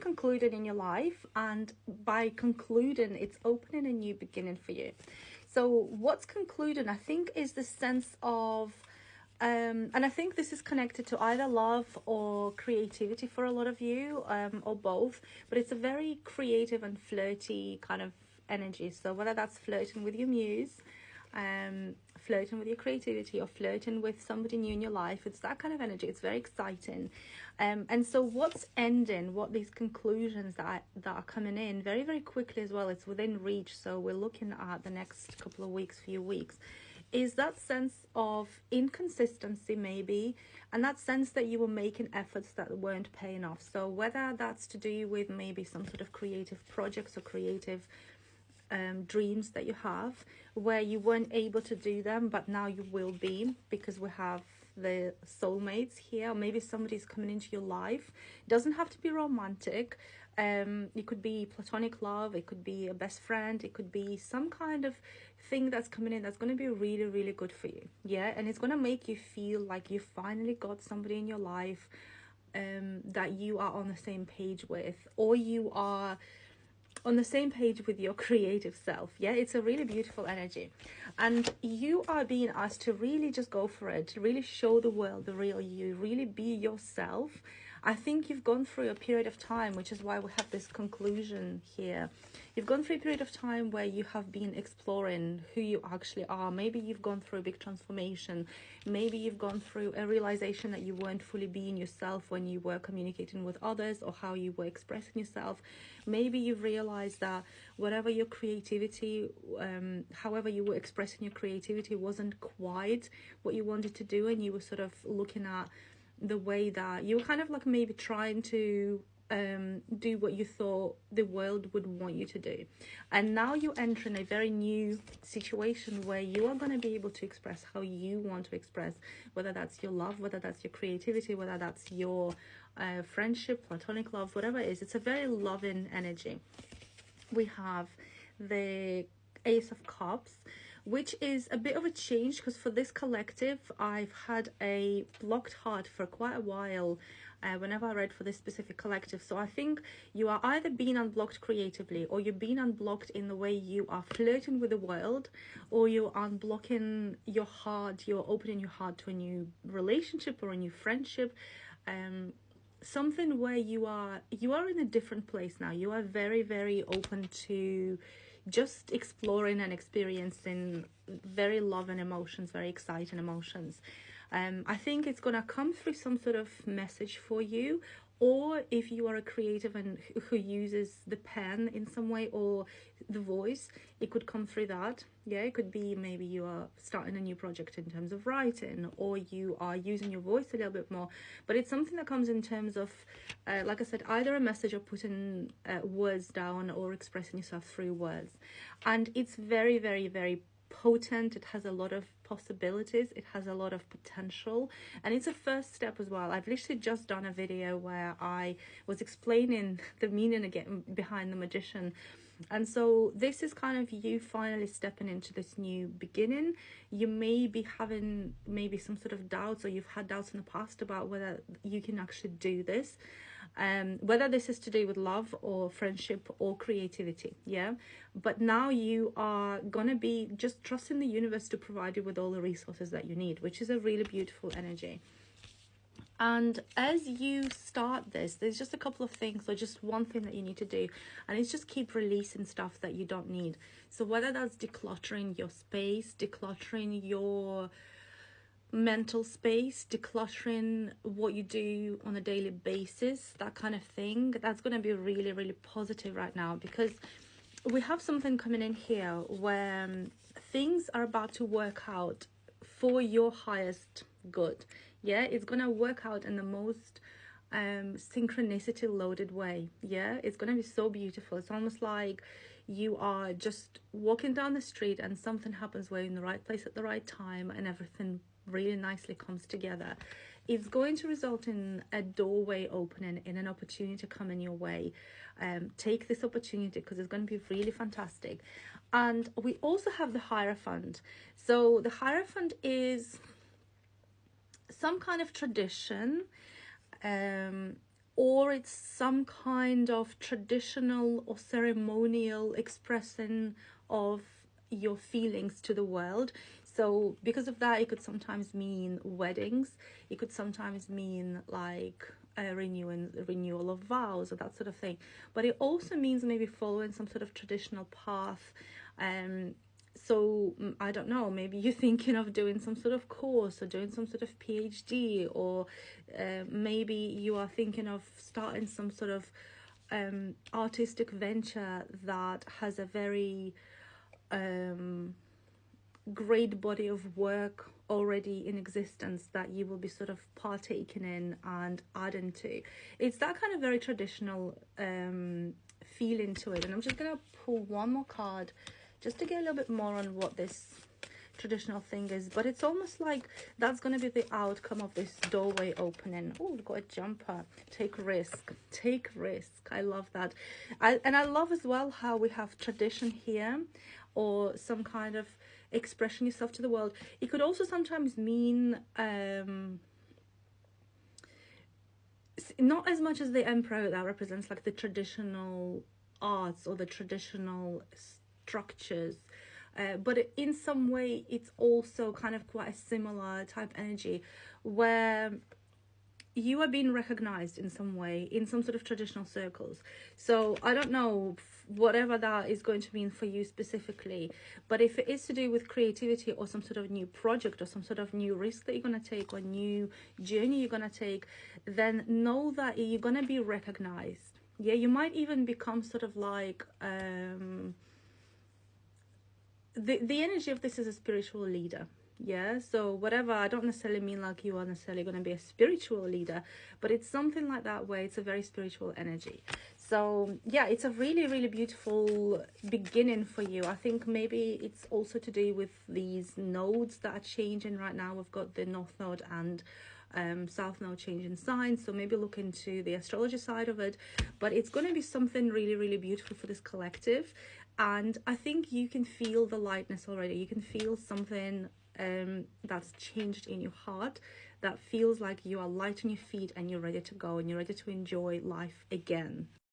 concluded in your life, and by concluding, it's opening a new beginning for you. So what's concluded, I think, is the sense of and I think this is connected to either love or creativity for a lot of you, or both. But it's a very creative and flirty kind of energy. So whether that's flirting with your muse, flirting with your creativity, or flirting with somebody new in your life, it's that kind of energy. It's very exciting. And so what's ending, what these conclusions that are coming in very, very quickly as well, it's within reach. So we're looking at the next couple of weeks, few weeks, is that sense of inconsistency maybe, and that sense that you were making efforts that weren't paying off. So whether that's to do with maybe some sort of creative projects or creative dreams that you have, where you weren't able to do them, but now you will be, because we have the soulmates here, or maybe somebody's coming into your life. It doesn't have to be romantic. It could be platonic love, it could be a best friend, it could be some kind of thing that's coming in that's going to be really, really good for you. Yeah, and it's going to make you feel like you finally got somebody in your life that you are on the same page with, or you are on the same page with your creative self. Yeah, it's a really beautiful energy, and you are being asked to really just go for it, to really show the world the real you, really be yourself. I think you've gone through a period of time, which is why we have this conclusion here. You've gone through a period of time where you have been exploring who you actually are. Maybe you've gone through a big transformation. Maybe you've gone through a realization that you weren't fully being yourself when you were communicating with others, or how you were expressing yourself. Maybe you've realized that whatever your creativity, however you were expressing your creativity, wasn't quite what you wanted to do, and you were sort of looking at the way that you were kind of like maybe trying to do what you thought the world would want you to do. And now you enter in a very new situation where you are going to be able to express how you want to express, whether that's your love, whether that's your creativity, whether that's your friendship, platonic love, whatever it is. It's a very loving energy. We have the Ace of Cups, which is a bit of a change, because for this collective I've had a blocked heart for quite a while whenever I read for this specific collective. So I think you are either being unblocked creatively, or you're being unblocked in the way you are flirting with the world, or you're unblocking your heart, you're opening your heart to a new relationship or a new friendship, something where you are in a different place now. You are very, very open to just exploring and experiencing very loving emotions, very exciting emotions. I think it's gonna come through some sort of message for you, or if you are a creative and who uses the pen in some way, or the voice, it could come through that. Yeah, it could be maybe you are starting a new project in terms of writing, or you are using your voice a little bit more. But it's something that comes in terms of, like I said, either a message or putting words down, or expressing yourself through words. And it's very, very, very potent. It has a lot of possibilities, it has a lot of potential, and it's a first step as well. I've literally just done a video where I was explaining the meaning again behind the Magician, and so this is kind of you finally stepping into this new beginning. You may be having maybe some sort of doubts, or you've had doubts in the past about whether you can actually do this, whether this is to do with love or friendship or creativity. Yeah, but now you are gonna be just trusting the universe to provide you with all the resources that you need, which is a really beautiful energy. And as you start this, there's just a couple of things, or just one thing that you need to do, and it's just keep releasing stuff that you don't need. So whether that's decluttering your space, decluttering your mental space, decluttering what you do on a daily basis, that kind of thing, that's going to be really, really positive right now, because we have something coming in here where things are about to work out for your highest good. Yeah, it's gonna work out in the most synchronicity loaded way. Yeah, it's gonna be so beautiful. It's almost like you are just walking down the street and something happens where you're in the right place at the right time, and everything really nicely comes together. It's going to result in a doorway opening, in an opportunity to come in your way. Take this opportunity, because it's going to be really fantastic. And we also have the Hierophant. So the Hierophant is some kind of tradition, or it's some kind of traditional or ceremonial expression of your feelings to the world. So because of that, it could sometimes mean weddings, it could sometimes mean like a renewal of vows or that sort of thing, but it also means maybe following some sort of traditional path. So I don't know, maybe you're thinking of doing some sort of course or doing some sort of PhD, or maybe you are thinking of starting some sort of artistic venture that has a very great body of work already in existence that you will be sort of partaking in and adding to. It's that kind of very traditional feeling to it. And I'm just gonna pull one more card just to get a little bit more on what this traditional thing is, but it's almost like that's going to be the outcome of this doorway opening. Oh, we've got a jumper. Take risk. I love that. I love as well how we have tradition here, or some kind of expression yourself to the world. It could also sometimes mean not as much as the emperor, that represents like the traditional arts or the traditional structures, but in some way it's also kind of quite a similar type energy where you are being recognized in some way in some sort of traditional circles. So I don't know whatever that is going to mean for you specifically, but if it is to do with creativity or some sort of new project or some sort of new risk that you're going to take or new journey you're going to take, then know that you're going to be recognized. Yeah, you might even become sort of like the energy of this is a spiritual leader. Yeah, so whatever, I don't necessarily mean like you are necessarily going to be a spiritual leader, but it's something like that where it's a very spiritual energy. So yeah, it's a really, really beautiful beginning for you. I think maybe it's also to do with these nodes that are changing right now. We've got the North Node and South Node changing signs, so maybe look into the astrology side of it, but it's going to be something really, really beautiful for this collective. And I think you can feel the lightness already. You can feel something that's changed in your heart, that feels like you are light on your feet and you're ready to go and you're ready to enjoy life again.